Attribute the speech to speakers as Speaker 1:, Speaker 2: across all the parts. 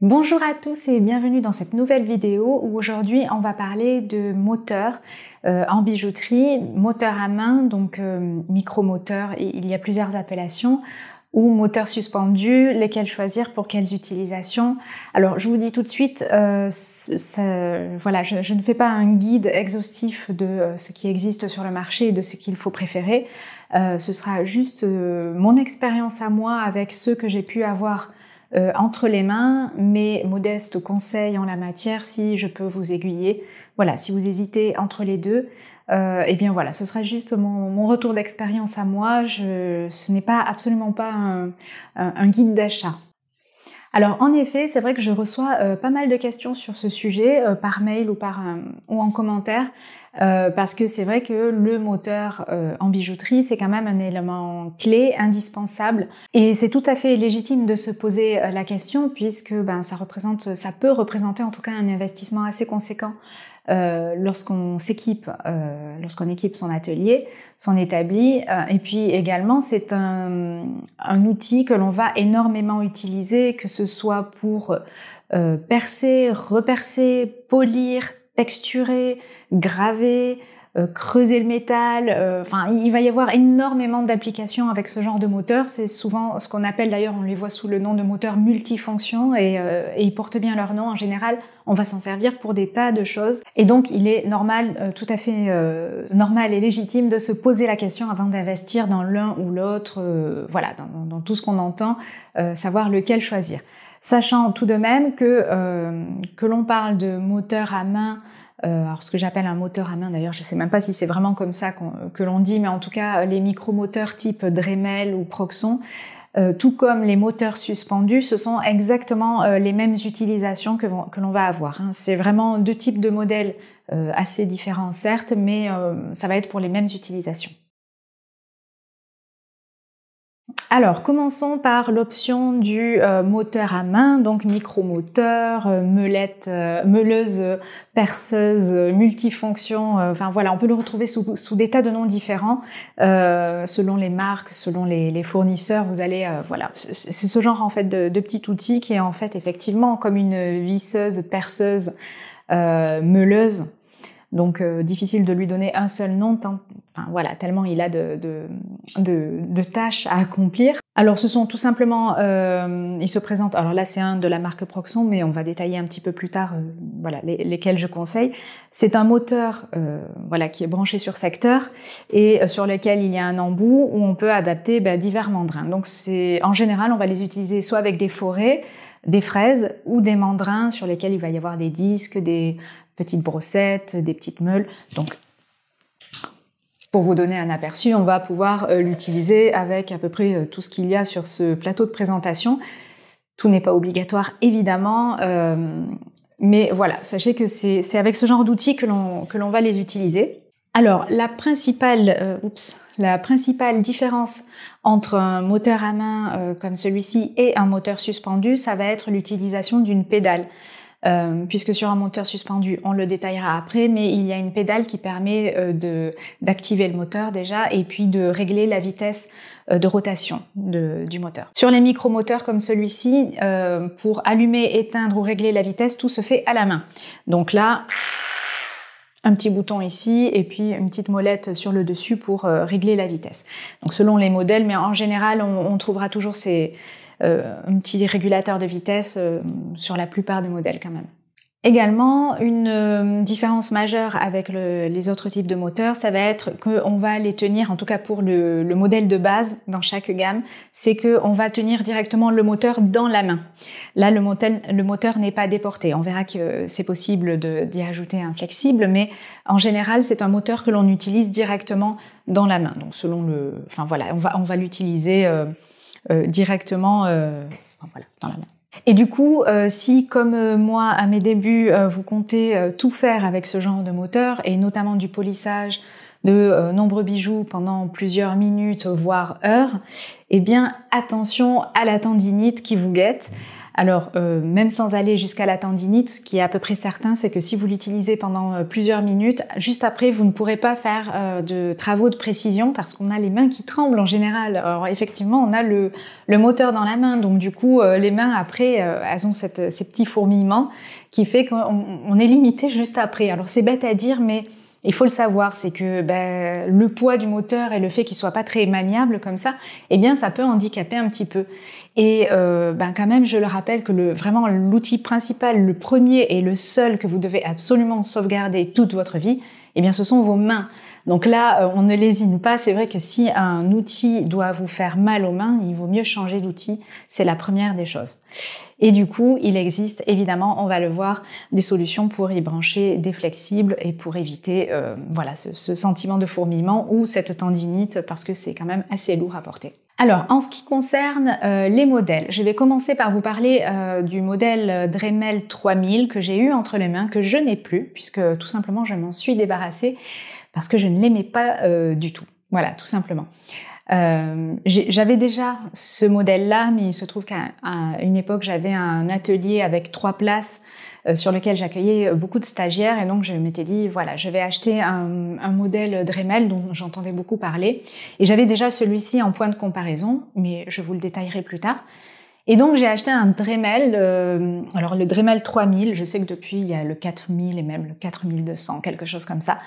Speaker 1: Bonjour à tous et bienvenue dans cette nouvelle vidéo où aujourd'hui on va parler de moteurs en bijouterie, moteur à main, donc micromoteur, et il y a plusieurs appellations, ou moteur suspendu, lesquels choisir pour quelles utilisations. Alors je vous dis tout de suite, voilà, je ne fais pas un guide exhaustif de ce qui existe sur le marché et de ce qu'il faut préférer. Ce sera juste mon expérience à moi avec ceux que j'ai pu avoir entre les mains, mes modestes conseils en la matière si je peux vous aiguiller. Voilà, si vous hésitez entre les deux, eh bien voilà, ce sera juste mon retour d'expérience à moi. Ce n'est pas absolument pas un guide d'achat. Alors en effet, c'est vrai que je reçois pas mal de questions sur ce sujet par mail ou en commentaire parce que c'est vrai que le moteur en bijouterie, c'est quand même un élément clé, indispensable, et c'est tout à fait légitime de se poser la question puisque ça peut représenter en tout cas un investissement assez conséquent lorsqu'on équipe son atelier, son établi, et puis également c'est un outil que l'on va énormément utiliser, que ce soit pour percer, repercer, polir, texturer, graver, creuser le métal, il va y avoir énormément d'applications avec ce genre de moteur. C'est souvent ce qu'on appelle, d'ailleurs on les voit sous le nom de moteur multifonction, et ils portent bien leur nom. En général, on va s'en servir pour des tas de choses, et donc il est normal, tout à fait normal et légitime de se poser la question avant d'investir dans l'un ou l'autre, voilà, dans tout ce qu'on entend, savoir lequel choisir. Sachant tout de même que l'on parle de moteur à main, alors ce que j'appelle un moteur à main, d'ailleurs je sais même pas si c'est vraiment comme ça que l'on dit, mais en tout cas les micromoteurs type Dremel ou Proxon, tout comme les moteurs suspendus, ce sont exactement les mêmes utilisations que l'on va avoir, hein. C'est vraiment deux types de modèles assez différents certes, mais ça va être pour les mêmes utilisations. Alors, commençons par l'option du moteur à main, donc micromoteur, meuleuse, perceuse, multifonction, voilà, on peut le retrouver sous des tas de noms différents, selon les marques, selon les fournisseurs. Vous allez, voilà, c'est ce genre en fait de petit outil qui est en fait effectivement comme une visseuse, perceuse, meuleuse. Donc difficile de lui donner un seul nom, tellement il a de tâches à accomplir. Alors ce sont tout simplement, il se présente, alors là c'est un de la marque Proxon, mais on va détailler un petit peu plus tard voilà, lesquels je conseille. C'est un moteur voilà, qui est branché sur secteur et sur lequel il y a un embout où on peut adapter divers mandrins. Donc en général on va les utiliser soit avec des forêts, des fraises ou des mandrins sur lesquels il va y avoir des disques, des petites brossettes, des petites meules. Donc, pour vous donner un aperçu, on va pouvoir l'utiliser avec à peu près tout ce qu'il y a sur ce plateau de présentation. Tout n'est pas obligatoire, évidemment, mais voilà, sachez que c'est avec ce genre d'outils que l'on va les utiliser. Alors, la principale différence entre un moteur à main comme celui-ci et un moteur suspendu, ça va être l'utilisation d'une pédale. Puisque sur un moteur suspendu, on le détaillera après, mais il y a une pédale qui permet d'activer le moteur déjà et puis de régler la vitesse de rotation du moteur. Sur les micromoteurs comme celui-ci, pour allumer, éteindre ou régler la vitesse, tout se fait à la main. Donc là, un petit bouton ici et puis une petite molette sur le dessus pour régler la vitesse. Donc selon les modèles, mais en général, on trouvera toujours un petit régulateur de vitesse sur la plupart des modèles quand même. Également, une différence majeure avec les autres types de moteurs, ça va être qu'on va les tenir, en tout cas pour le modèle de base dans chaque gamme, c'est qu'on va tenir directement le moteur dans la main. Là, le moteur n'est pas déporté. On verra que c'est possible d'y ajouter un flexible, mais en général, c'est un moteur que l'on utilise directement dans la main. Donc selon on va l'utiliser directement dans la main. Et du coup, si comme moi à mes débuts, vous comptez tout faire avec ce genre de moteur et notamment du polissage de nombreux bijoux pendant plusieurs minutes voire heures, eh bien attention à la tendinite qui vous guette. Alors, même sans aller jusqu'à la tendinite, ce qui est à peu près certain, c'est que si vous l'utilisez pendant plusieurs minutes, juste après, vous ne pourrez pas faire de travaux de précision parce qu'on a les mains qui tremblent en général. Alors, effectivement, on a le moteur dans la main, donc du coup, les mains, après, elles ont ces petits fourmillements qui fait qu'on est limité juste après. Alors, c'est bête à dire, mais il faut le savoir, c'est que le poids du moteur et le fait qu'il soit pas très maniable comme ça, eh bien ça peut handicaper un petit peu. Et quand même, je le rappelle que vraiment l'outil principal, le premier et le seul que vous devez absolument sauvegarder toute votre vie, eh bien ce sont vos mains. Donc là, on ne lésine pas. C'est vrai que si un outil doit vous faire mal aux mains, il vaut mieux changer d'outil. C'est la première des choses. Et du coup, il existe évidemment, on va le voir, des solutions pour y brancher des flexibles et pour éviter ce sentiment de fourmillement ou cette tendinite parce que c'est quand même assez lourd à porter. Alors, en ce qui concerne les modèles, je vais commencer par vous parler du modèle Dremel 3000 que j'ai eu entre les mains, que je n'ai plus puisque tout simplement je m'en suis débarrassée parce que je ne l'aimais pas du tout. Voilà, tout simplement. J'avais déjà ce modèle-là, mais il se trouve qu'à une époque, j'avais un atelier avec 3 places sur lequel j'accueillais beaucoup de stagiaires et donc je m'étais dit, voilà, je vais acheter un modèle Dremel dont j'entendais beaucoup parler. Et j'avais déjà celui-ci en point de comparaison, mais je vous le détaillerai plus tard. Et donc, j'ai acheté un Dremel, alors le Dremel 3000, je sais que depuis, il y a le 4000 et même le 4200, quelque chose comme ça.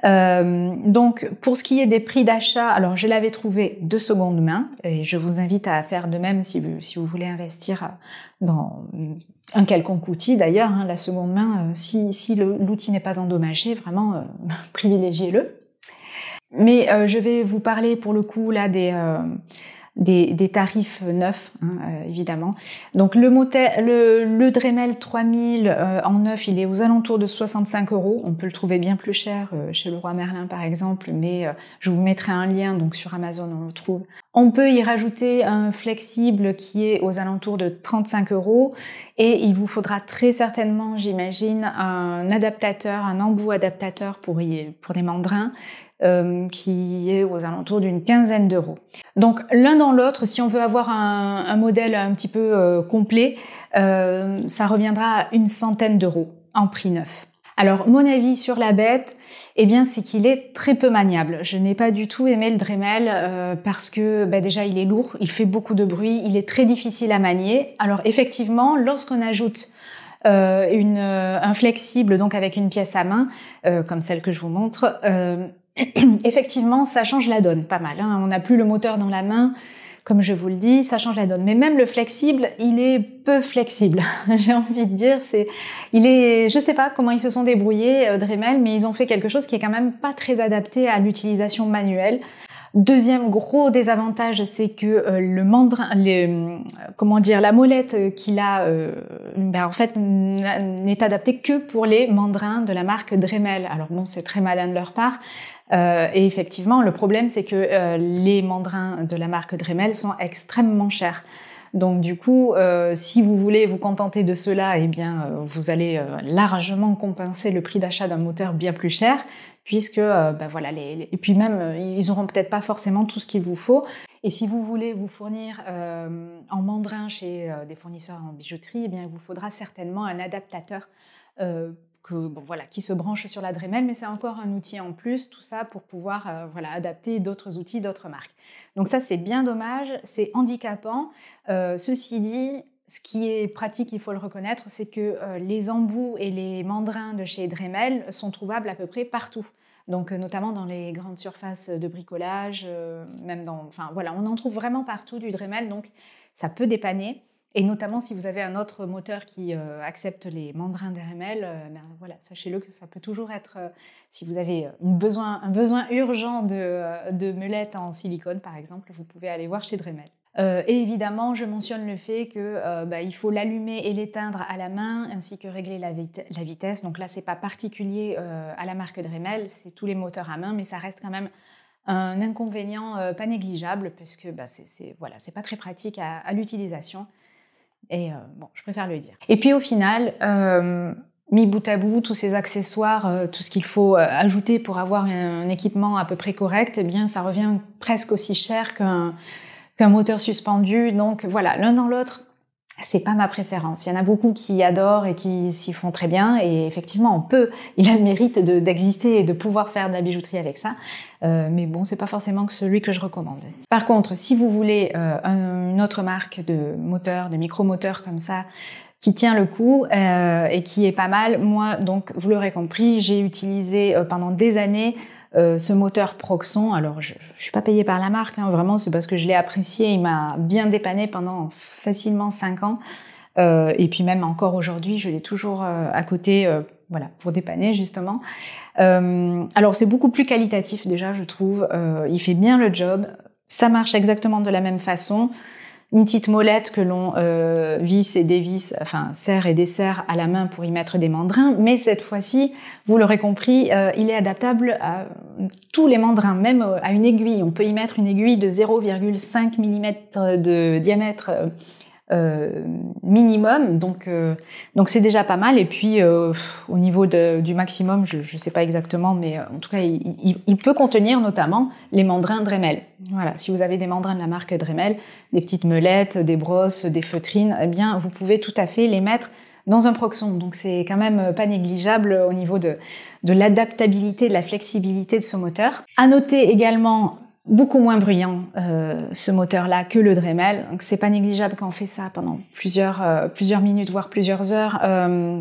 Speaker 1: Donc, pour ce qui est des prix d'achat, alors je l'avais trouvé de seconde main, et je vous invite à faire de même si vous voulez investir dans un quelconque outil. D'ailleurs, hein, la seconde main, si l'outil n'est pas endommagé, vraiment, privilégiez-le. Mais je vais vous parler pour le coup là des tarifs neufs, évidemment. Donc le Dremel 3000 en neuf, il est aux alentours de 65 €. On peut le trouver bien plus cher chez Leroy Merlin par exemple, mais je vous mettrai un lien, donc sur Amazon on le trouve. On peut y rajouter un flexible qui est aux alentours de 35 € et il vous faudra très certainement, j'imagine, un adaptateur, un embout adaptateur pour des mandrins. Qui est aux alentours d'une quinzaine d'euros. Donc l'un dans l'autre, si on veut avoir un modèle un petit peu complet, ça reviendra à une centaine d'euros en prix neuf. Alors mon avis sur la bête, eh bien c'est qu'il est très peu maniable. Je n'ai pas du tout aimé le Dremel parce que déjà il est lourd, il fait beaucoup de bruit, il est très difficile à manier. Alors effectivement, lorsqu'on ajoute un flexible donc avec une pièce à main comme celle que je vous montre, effectivement, ça change la donne, pas mal. On n'a plus le moteur dans la main, comme je vous le dis, ça change la donne. Mais même le flexible, il est peu flexible. J'ai envie de dire, je sais pas comment ils se sont débrouillés, Dremel, mais ils ont fait quelque chose qui est quand même pas très adapté à l'utilisation manuelle. Deuxième gros désavantage, c'est que la molette qu'il a, en fait, n'est adaptée que pour les mandrins de la marque Dremel. Alors bon, c'est très malin de leur part. Et effectivement, le problème, c'est que les mandrins de la marque Dremel sont extrêmement chers. Donc du coup, si vous voulez vous contenter de cela, eh bien, vous allez largement compenser le prix d'achat d'un moteur bien plus cher, puisque et puis même ils auront peut-être pas forcément tout ce qu'il vous faut. Et si vous voulez vous fournir en mandrin chez des fournisseurs en bijouterie, eh bien, il vous faudra certainement un adaptateur qui se branche sur la Dremel, mais c'est encore un outil en plus, tout ça pour pouvoir adapter d'autres outils, d'autres marques. Donc ça, c'est bien dommage, c'est handicapant. Ceci dit, ce qui est pratique, il faut le reconnaître, c'est que les embouts et les mandrins de chez Dremel sont trouvables à peu près partout. Donc notamment dans les grandes surfaces de bricolage, on en trouve vraiment partout du Dremel, donc ça peut dépanner. Et notamment si vous avez un autre moteur qui accepte les mandrins Dremel, sachez-le que ça peut toujours être, si vous avez un besoin urgent de meulettes en silicone par exemple, vous pouvez aller voir chez Dremel. Et évidemment, je mentionne le fait que il faut l'allumer et l'éteindre à la main, ainsi que régler la vitesse. Donc là, c'est pas particulier à la marque Dremel, c'est tous les moteurs à main, mais ça reste quand même un inconvénient pas négligeable, parce que c'est pas très pratique à l'utilisation. Et je préfère le dire. Et puis au final, mis bout à bout, tous ces accessoires, tout ce qu'il faut ajouter pour avoir un équipement à peu près correct, eh bien, ça revient presque aussi cher qu'un moteur suspendu. Donc voilà, l'un dans l'autre, c'est pas ma préférence. Il y en a beaucoup qui adorent et qui s'y font très bien, et effectivement, il a le mérite d'exister et de pouvoir faire de la bijouterie avec ça. Mais bon, c'est pas forcément celui que je recommande. Par contre, si vous voulez une autre marque de moteur, de micromoteur comme ça, qui tient le coup et qui est pas mal, moi, donc, vous l'aurez compris, j'ai utilisé pendant des années ce moteur Proxon. Alors, je suis pas payée par la marque, hein, vraiment, c'est parce que je l'ai apprécié. Il m'a bien dépanné pendant facilement 5 ans. Et puis même encore aujourd'hui, je l'ai toujours à côté, voilà, pour dépanner justement. Alors, c'est beaucoup plus qualitatif déjà, je trouve. Il fait bien le job. Ça marche exactement de la même façon. Une petite molette que l'on visse et dévisse, enfin serre et desserre à la main pour y mettre des mandrins, mais cette fois-ci, vous l'aurez compris, il est adaptable à tous les mandrins, même à une aiguille. On peut y mettre une aiguille de 0,5 mm de diamètre minimum, donc c'est déjà pas mal. Et puis au niveau du maximum, je sais pas exactement, mais en tout cas il peut contenir notamment les mandrins Dremel. Voilà, si vous avez des mandrins de la marque Dremel, des petites meulettes, des brosses, des feutrines, eh bien vous pouvez tout à fait les mettre dans un Proxon. Donc c'est quand même pas négligeable au niveau de l'adaptabilité, de la flexibilité de ce moteur. À noter également, beaucoup moins bruyant ce moteur-là que le Dremel, donc c'est pas négligeable quand on fait ça pendant plusieurs minutes, voire plusieurs heures,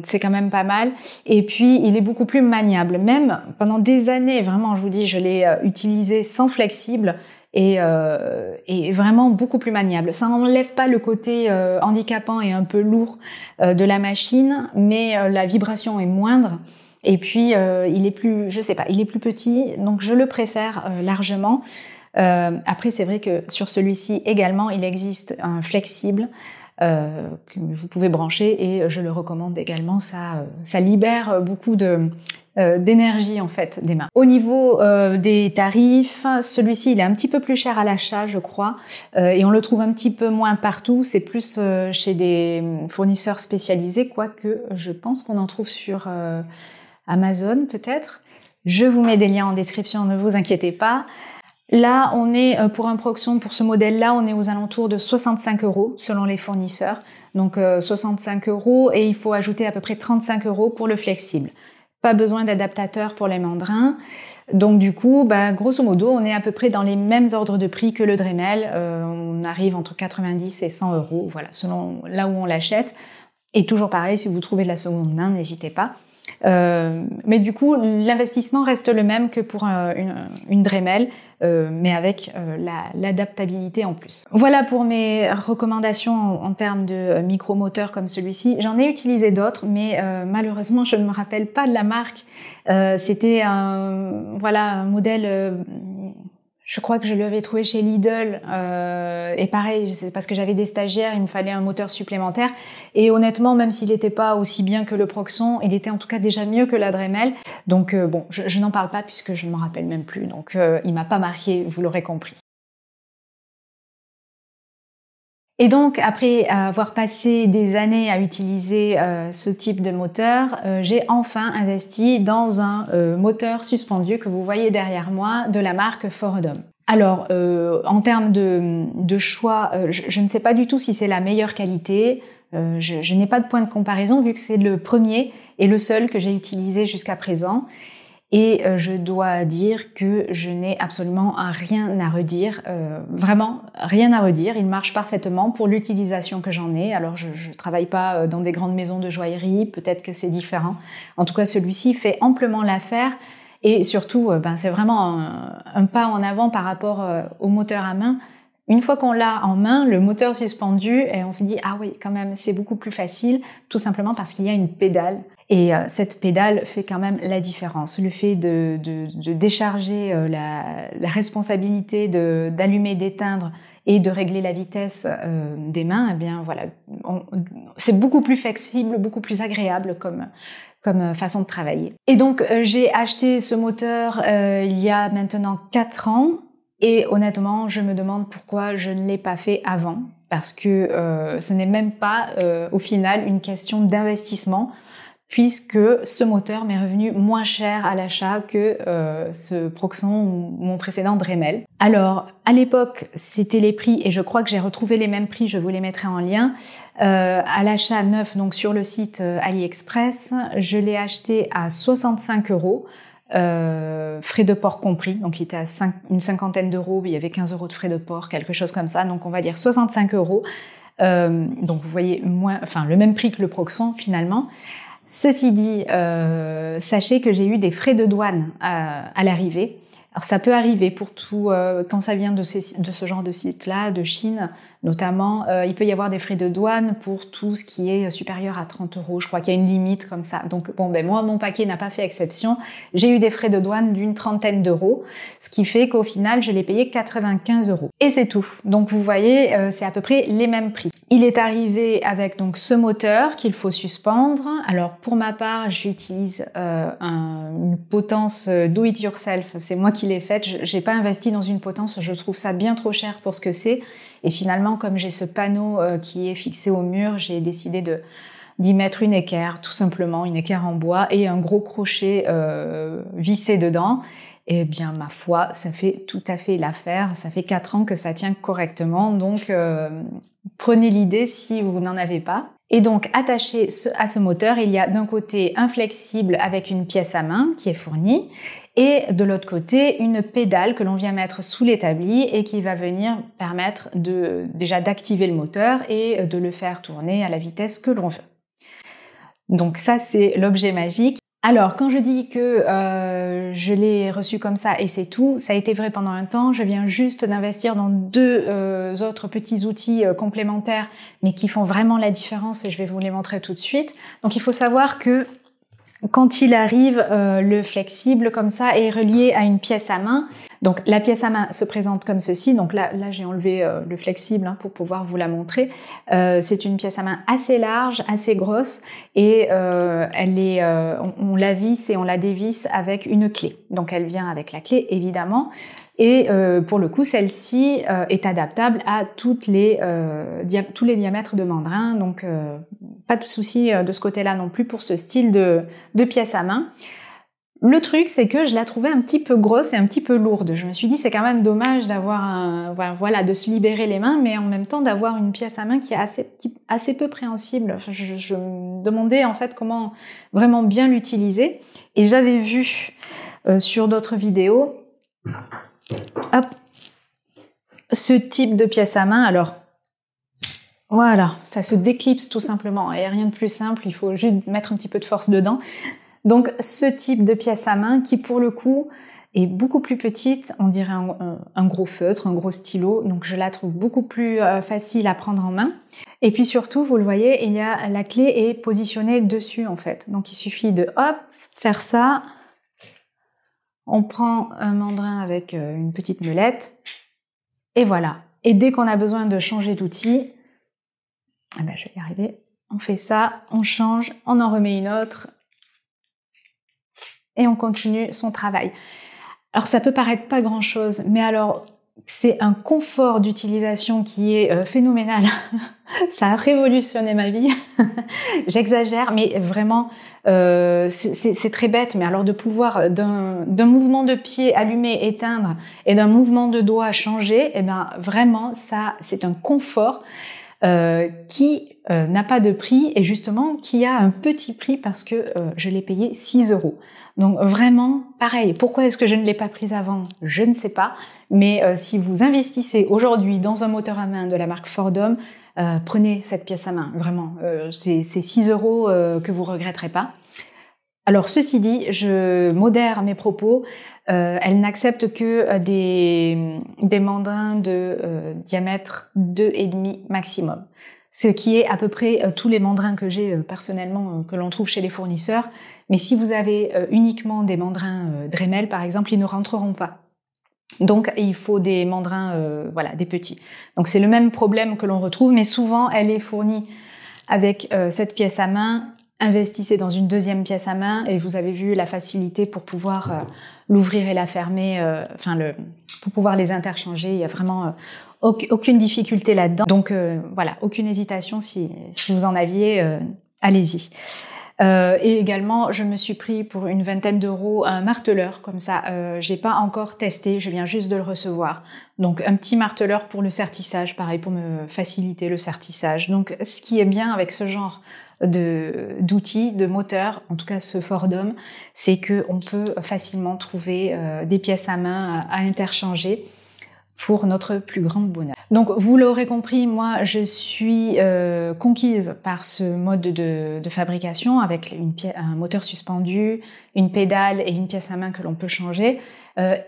Speaker 1: c'est quand même pas mal. Et puis il est beaucoup plus maniable, même pendant des années, vraiment, je vous dis, je l'ai utilisé sans flexible et vraiment beaucoup plus maniable. Ça n'enlève pas le côté handicapant et un peu lourd de la machine, mais la vibration est moindre. Et puis il est plus, je sais pas, il est plus petit, donc je le préfère largement. Après, c'est vrai que sur celui-ci également, il existe un flexible que vous pouvez brancher, et je le recommande également. Ça libère beaucoup d'énergie en fait des mains. Au niveau des tarifs, celui-ci il est un petit peu plus cher à l'achat, je crois, et on le trouve un petit peu moins partout. C'est plus chez des fournisseurs spécialisés, quoique je pense qu'on en trouve sur Amazon peut-être. Je vous mets des liens en description, ne vous inquiétez pas. Là, on est pour un Proxon, pour ce modèle-là, on est aux alentours de 65 € selon les fournisseurs. Donc 65 € et il faut ajouter à peu près 35 € pour le flexible. Pas besoin d'adaptateur pour les mandrins. Donc du coup, grosso modo, on est à peu près dans les mêmes ordres de prix que le Dremel. On arrive entre 90 et 100 €, voilà, selon là où on l'achète. Et toujours pareil, si vous trouvez de la seconde main, n'hésitez pas. Mais du coup, l'investissement reste le même que pour une Dremel, mais avec l'adaptabilité en plus. Voilà pour mes recommandations en termes de micromoteur comme celui-ci. J'en ai utilisé d'autres, mais malheureusement, je ne me rappelle pas de la marque. C'était un modèle... je crois que je l'avais trouvé chez Lidl, et pareil, c'est parce que j'avais des stagiaires, il me fallait un moteur supplémentaire, et honnêtement, même s'il n'était pas aussi bien que le Proxon, il était en tout cas déjà mieux que la Dremel. Donc bon, je n'en parle pas puisque je ne m'en rappelle même plus, donc il m'a pas marqué, vous l'aurez compris. Et donc, après avoir passé des années à utiliser ce type de moteur, j'ai enfin investi dans un moteur suspendu que vous voyez derrière moi, de la marque Foredom. Alors, en termes de choix, je ne sais pas du tout si c'est la meilleure qualité. Je n'ai pas de point de comparaison vu que c'est le premier et le seul que j'ai utilisé jusqu'à présent. Et je dois dire que je n'ai absolument rien à redire, vraiment rien à redire. Il marche parfaitement pour l'utilisation que j'en ai. Alors je travaille pas dans des grandes maisons de joaillerie, peut-être que c'est différent. En tout cas, celui-ci fait amplement l'affaire. Et surtout, c'est vraiment un pas en avant par rapport au moteur à main. Une fois qu'on l'a en main, le moteur suspendu, et on se dit « Ah oui, quand même, c'est beaucoup plus facile », tout simplement parce qu'il y a une pédale. Et cette pédale fait quand même la différence. Le fait de décharger la responsabilité d'allumer, d'éteindre et de régler la vitesse des mains, eh bien voilà, c'est beaucoup plus flexible, beaucoup plus agréable comme façon de travailler. Et donc j'ai acheté ce moteur il y a maintenant 4 ans. Et honnêtement, je me demande pourquoi je ne l'ai pas fait avant, parce que ce n'est même pas au final une question d'investissement. puisque ce moteur m'est revenu moins cher à l'achat que ce Proxon ou mon précédent Dremel. Alors, à l'époque, c'était les prix, et je crois que j'ai retrouvé les mêmes prix, je vous les mettrai en lien. À l'achat neuf, donc sur le site AliExpress, je l'ai acheté à 65 €, frais de port compris, donc il était à une cinquantaine d'euros, il y avait 15 € de frais de port, quelque chose comme ça, donc on va dire 65 €. Donc vous voyez, le même prix que le Proxon finalement. Ceci dit, sachez que j'ai eu des frais de douane à l'arrivée. Alors ça peut arriver pour tout, quand ça vient de ce genre de site-là, de Chine notamment, il peut y avoir des frais de douane pour tout ce qui est supérieur à 30 €. Je crois qu'il y a une limite comme ça. Donc bon, moi, mon paquet n'a pas fait exception. J'ai eu des frais de douane d'une trentaine d'euros, ce qui fait qu'au final, je l'ai payé 95 €. Et c'est tout. Donc vous voyez, c'est à peu près les mêmes prix. Il est arrivé avec donc ce moteur qu'il faut suspendre. Alors pour ma part, j'utilise une potence do it yourself. C'est moi qui l'ai faite. J'ai pas investi dans une potence. Je trouve ça bien trop cher pour ce que c'est. Et finalement, comme j'ai ce panneau qui est fixé au mur, j'ai décidé d'y mettre une équerre, tout simplement, une équerre en bois et un gros crochet vissé dedans. Et bien, ma foi, ça fait tout à fait l'affaire. Ça fait 4 ans que ça tient correctement. Donc, prenez l'idée si vous n'en avez pas. Et donc, attaché à ce moteur, il y a d'un côté un flexible avec une pièce à main qui est fournie et de l'autre côté, une pédale que l'on vient mettre sous l'établi et qui va venir permettre déjà d'activer le moteur et de le faire tourner à la vitesse que l'on veut. Donc ça, c'est l'objet magique. Alors, quand je dis que je l'ai reçu comme ça et c'est tout, ça a été vrai pendant un temps. Je viens juste d'investir dans 2 autres petits outils complémentaires, mais qui font vraiment la différence et je vais vous les montrer tout de suite. Donc, il faut savoir que quand il arrive, le flexible comme ça est relié à une pièce à main. Donc la pièce à main se présente comme ceci. Donc là j'ai enlevé le flexible pour pouvoir vous la montrer. C'est une pièce à main assez large, assez grosse et on la visse et on la dévisse avec une clé. Donc elle vient avec la clé évidemment. Et pour le coup, celle-ci est adaptable à tous les diamètres de mandrin, donc pas de souci de ce côté-là non plus pour ce style de pièce à main. Le truc, c'est que je la trouvais un petit peu grosse et un petit peu lourde. Je me suis dit, c'est quand même dommage d'avoir de se libérer les mains, mais en même temps d'avoir une pièce à main qui est assez peu préhensible. Enfin, je me demandais en fait comment vraiment bien l'utiliser. Et j'avais vu sur d'autres vidéos, ce type de pièce à main. Alors, voilà, ça se déclipse tout simplement. Il n'y a rien de plus simple, il faut juste mettre un petit peu de force dedans. Donc, ce type de pièce à main qui, pour le coup, est beaucoup plus petite, on dirait un gros feutre, un gros stylo. Donc, je la trouve beaucoup plus facile à prendre en main. Et puis surtout, vous le voyez, la clé est positionnée dessus, en fait. Donc, il suffit de, faire ça. On prend un mandrin avec une petite meulette. Et voilà. Et dès qu'on a besoin de changer d'outil, je vais y arriver. On fait ça, on change, on en remet une autre. Et on continue son travail. Alors ça peut paraître pas grand-chose, mais alors c'est un confort d'utilisation qui est phénoménal. Ça a révolutionné ma vie. J'exagère, mais vraiment, c'est très bête. Mais alors de pouvoir d'un mouvement de pied allumer, éteindre, et d'un mouvement de doigt changer, vraiment, ça, c'est un confort qui n'a pas de prix et justement qui a un petit prix parce que je l'ai payé 6 €. Donc vraiment, pareil, pourquoi est-ce que je ne l'ai pas prise avant? Je ne sais pas, mais si vous investissez aujourd'hui dans un moteur à main de la marque Fordom, prenez cette pièce à main, vraiment, c'est 6 € que vous regretterez pas. Alors ceci dit, je modère mes propos, elle n'accepte que des mandrins de diamètre 2,5 maximum. Ce qui est à peu près tous les mandrins que j'ai personnellement, que l'on trouve chez les fournisseurs. Mais si vous avez uniquement des mandrins Dremel, par exemple, ils ne rentreront pas. Donc, il faut des mandrins, des petits. Donc, c'est le même problème que l'on retrouve, mais souvent, elle est fournie avec cette pièce à main. Investissez dans une deuxième pièce à main et vous avez vu la facilité pour pouvoir l'ouvrir et la fermer, pour pouvoir les interchanger. Il y a vraiment aucune difficulté là-dedans. Donc voilà, aucune hésitation si vous en aviez, allez-y. Et également, je me suis pris pour une vingtaine d'euros un marteleur, comme ça, j'ai pas encore testé, je viens juste de le recevoir. Donc un petit marteleur pour le sertissage, pareil, pour me faciliter le sertissage. Donc ce qui est bien avec ce genre d'outils, de moteurs, en tout cas ce Fordhom, c'est que on peut facilement trouver des pièces à main à interchanger pour notre plus grand bonheur. Donc vous l'aurez compris, moi je suis conquise par ce mode de fabrication avec un moteur suspendu, une pédale et une pièce à main que l'on peut changer.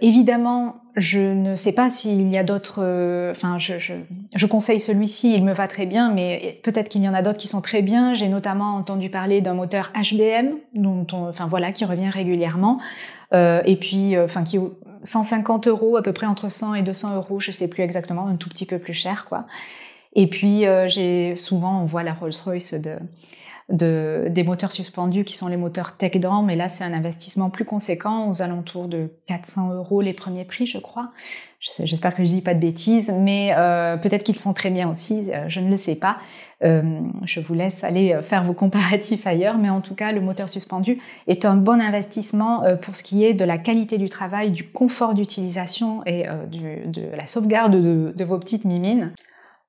Speaker 1: Évidemment, je ne sais pas s'il y a d'autres... Enfin, je conseille celui-ci, il me va très bien, mais peut-être qu'il y en a d'autres qui sont très bien. J'ai notamment entendu parler d'un moteur HBM, qui revient régulièrement. Et puis, qui 150 euros, à peu près entre 100 et 200 euros, je sais plus exactement, un tout petit peu plus cher, quoi. Et puis, on voit la Rolls-Royce des moteurs suspendus qui sont les moteurs Tecdam, mais là, c'est un investissement plus conséquent, aux alentours de 400 euros les premiers prix, je crois. J'espère que je dis pas de bêtises, mais peut-être qu'ils sont très bien aussi, je ne le sais pas. Je vous laisse aller faire vos comparatifs ailleurs, mais en tout cas, le moteur suspendu est un bon investissement pour ce qui est de la qualité du travail, du confort d'utilisation et de la sauvegarde de vos petites mimines.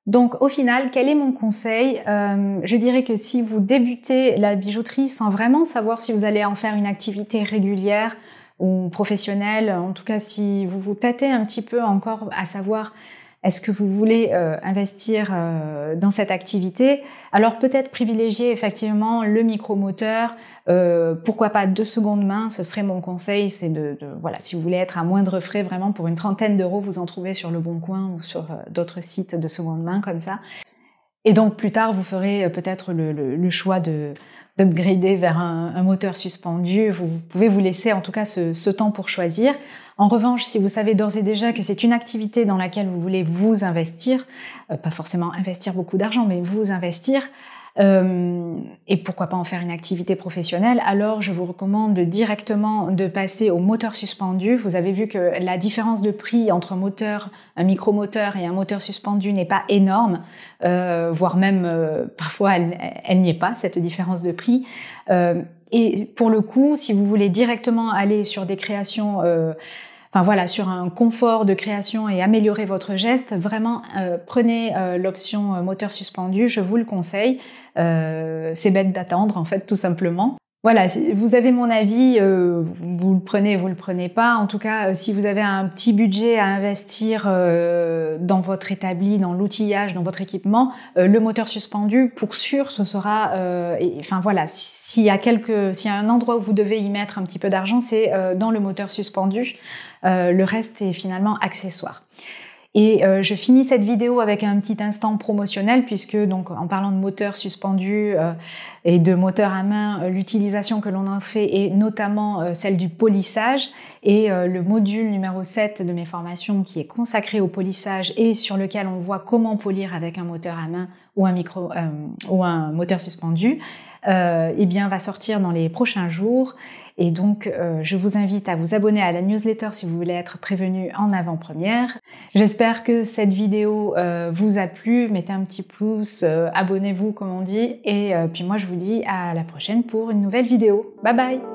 Speaker 1: Donc au final, quel est mon conseil? Je dirais que si vous débutez la bijouterie sans vraiment savoir si vous allez en faire une activité régulière ou professionnelle, en tout cas si vous vous tâtez un petit peu encore à savoir est-ce que vous voulez investir dans cette activité, alors peut-être privilégier effectivement le micromoteur, pourquoi pas de seconde main, ce serait mon conseil, c'est voilà, si vous voulez être à moindre frais, vraiment pour une trentaine d'euros, vous en trouvez sur Le Bon Coin ou sur d'autres sites de seconde main comme ça. Et donc plus tard, vous ferez peut-être le choix d'upgrader vers un moteur suspendu. Vous pouvez vous laisser en tout cas ce temps pour choisir. En revanche, si vous savez d'ores et déjà que c'est une activité dans laquelle vous voulez vous investir, pas forcément investir beaucoup d'argent, mais vous investir, et pourquoi pas en faire une activité professionnelle, alors je vous recommande directement de passer au moteur suspendu. Vous avez vu que la différence de prix entre un micromoteur et un moteur suspendu n'est pas énorme, voire même parfois elle n'y est pas, cette différence de prix. Et pour le coup, si vous voulez directement aller sur des créations, sur un confort de création et améliorer votre geste, vraiment prenez l'option moteur suspendu, je vous le conseille. C'est bête d'attendre en fait, tout simplement. Voilà, vous avez mon avis, vous le prenez pas. En tout cas, si vous avez un petit budget à investir dans votre établi, dans l'outillage, dans votre équipement, le moteur suspendu, pour sûr, ce sera... s'il y a un endroit où vous devez y mettre un petit peu d'argent, c'est dans le moteur suspendu. Le reste est finalement accessoire. Et je finis cette vidéo avec un petit instant promotionnel puisque donc en parlant de moteur suspendu et de moteur à main, l'utilisation que l'on en fait est notamment celle du polissage et le module numéro 7 de mes formations qui est consacré au polissage et sur lequel on voit comment polir avec un moteur à main ou un moteur suspendu, va sortir dans les prochains jours. Et donc, je vous invite à vous abonner à la newsletter si vous voulez être prévenu en avant-première. J'espère que cette vidéo vous a plu. Mettez un petit pouce, abonnez-vous comme on dit. Et puis moi, je vous dis à la prochaine pour une nouvelle vidéo. Bye bye!